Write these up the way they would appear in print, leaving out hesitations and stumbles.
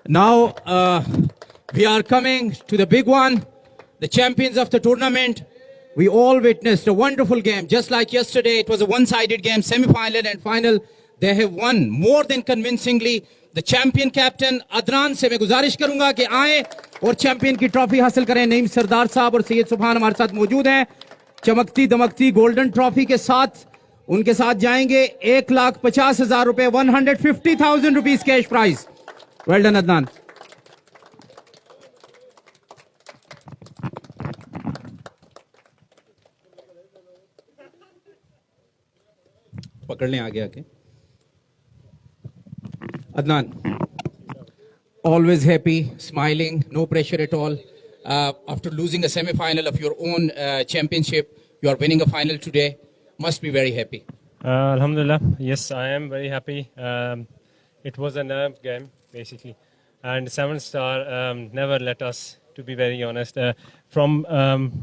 Now we are coming to the big one, the champions of the tournament. We all witnessed a wonderful game. Just like yesterday, it was a one-sided game, semi-final and final. They have won more than convincingly. The champion captain Adnan से मैं गुजारिश करूंगा कि आए और champion की trophy हासिल करें. नईम सरदार साहब और सैयद सुभान हमारे साथ मौजूद हैं. चमकती दमकती गोल्डन ट्रॉफी के साथ उनके साथ जाएंगे 1,50,000 रुपए, 150,000 rupees cash prize. Well done Adnan. पकड़ने आगे आके. Adnan, always happy, smiling, no pressure at all. After losing a semi-final of your own championship, you are winning a final today. Must be very happy. Alhamdulillah, yes, I am very happy. It was a nerve game, basically. And 7-star never let us, to be very honest. From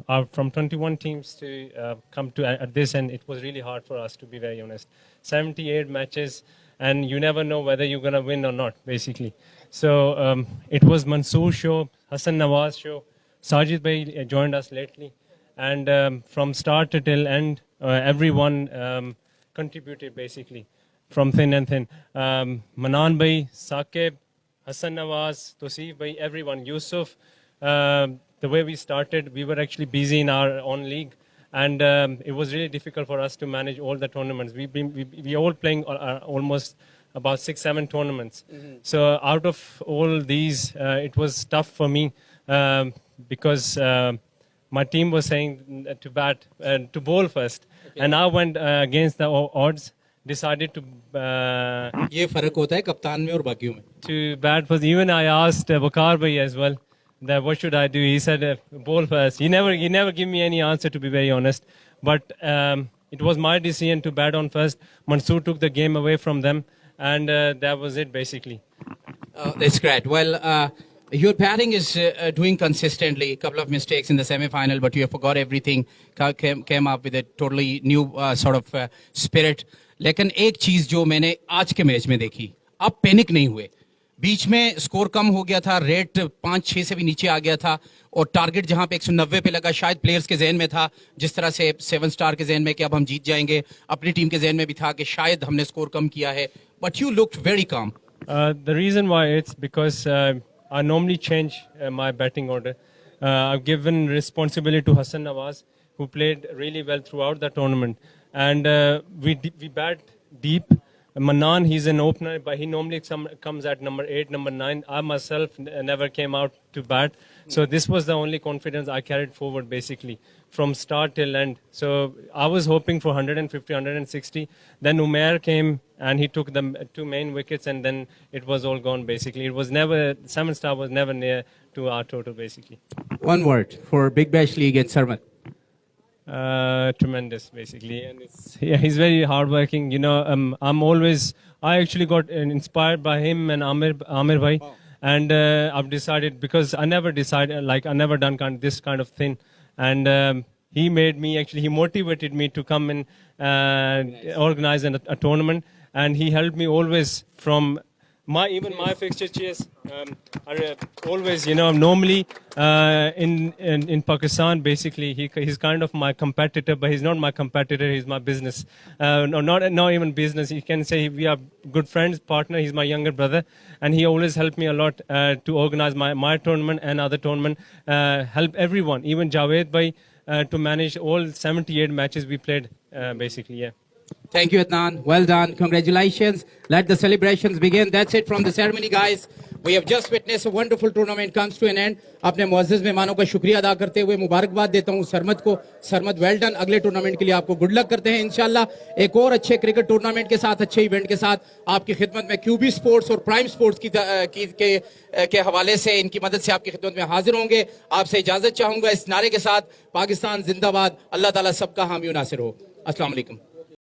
21 teams to come to at this end, it was really hard for us, to be very honest. 78 matches. And you never know whether you're going to win or not, basically. So it was Mansoor show, Hassan Nawaz show. Sajid Bhai joined us lately. And from start to till end, everyone contributed, basically, from thin and thin. Manan Bhai, Saqib, Hassan Nawaz, Tosif Bhai, everyone. Yusuf, the way we started, we were actually busy in our own league. And it was really difficult for us to manage all the tournaments. We all playing almost about 6-7 tournaments. Mm-hmm. So out of all these, it was tough for me because my team was saying to bat, to bowl first. Okay. And I went against the odds, decided to... ये फर्क होता है कप्तान में और बाकियों में. To bat first. Even I asked Bakar Bhai as well. That what should I do? He said, bowl first. He never gave me any answer, to be very honest. But it was my decision to bat on first. Mansoor took the game away from them. And that was it, basically. That's great. Well, your batting is doing consistently. A couple of mistakes in the semi-final, but you forgot everything. Came up with a totally new sort of spirit. लेकिन एक चीज जो मैंने आज के match में देखी, आप पैनिक नहीं हुए. बीच में स्कोर कम हो गया था, रेट 5-6 से भी नीचे आ गया था और टारगेट जहां पे 190 पे लगा, शायद प्लेयर्स के जहन में था, जिस तरह से 7-स्टार के जहन में कि अब हम जीत जाएंगे, अपनी टीम के जहन में भी था कि शायद हमने स्कोर कम किया है. But you looked very calm. The reason why it's because I normally change my batting order. I've given responsibility to Hassan Nawaz, who played really well throughout the tournament, and we bat deep. Manan, he's an opener, but he normally comes at number 8, number 9. I myself never came out to bat. So this was the only confidence I carried forward, basically, from start till end. So I was hoping for 150, 160. Then Umair came and he took the 2 main wickets, and then it was all gone, basically. It was never, 7-star was never near to our total, basically. One word for Big Bash League and Sarmat. Tremendous, basically, and he's very hardworking. You know, I actually got inspired by him and Amir Bhai, and I've decided, because I never done this kind of thing, and he motivated me to come and organize a tournament, and he helped me always from. Even my fixture chairs are always, normally in Pakistan, basically, he's kind of my competitor, but he's not my competitor, he's my business. Not even business, you can say we are good friends, partner, he's my younger brother, and he always helped me a lot to organize my tournament and other tournament, help everyone, even Javed Bhai, to manage all 78 matches we played, basically, yeah. Thank you, Adnan. Well done. Congratulations. Let the celebrations begin. That's it from the ceremony, guys. We have just witnessed a wonderful tournament comes to an end. अपने मुअज़्ज़ज़ मेहमानों का शुक्रिया अदा करते हुए मुबारकबाद देता हूँ सरमत को. सरमत वेल डन. अगले टूर्नामेंट के लिए आपको गुड लक करते हैं इंशाल्लाह. एक और अच्छे क्रिकेट टूर्नामेंट के साथ, अच्छे इवेंट के साथ आपकी खिदमत में क्यूबी स्पोर्ट्स और प्राइम स्पोर्ट्स के हवाले से इनकी मदद से आपकी खिदमत में हाजिर होंगे. आपसे इजाजत चाहूंगा इस नारे के साथ, पाकिस्तान जिंदाबाद. अल्लाह ताला सबका हामी नासिर हो. अस्सलाम वालेकुम.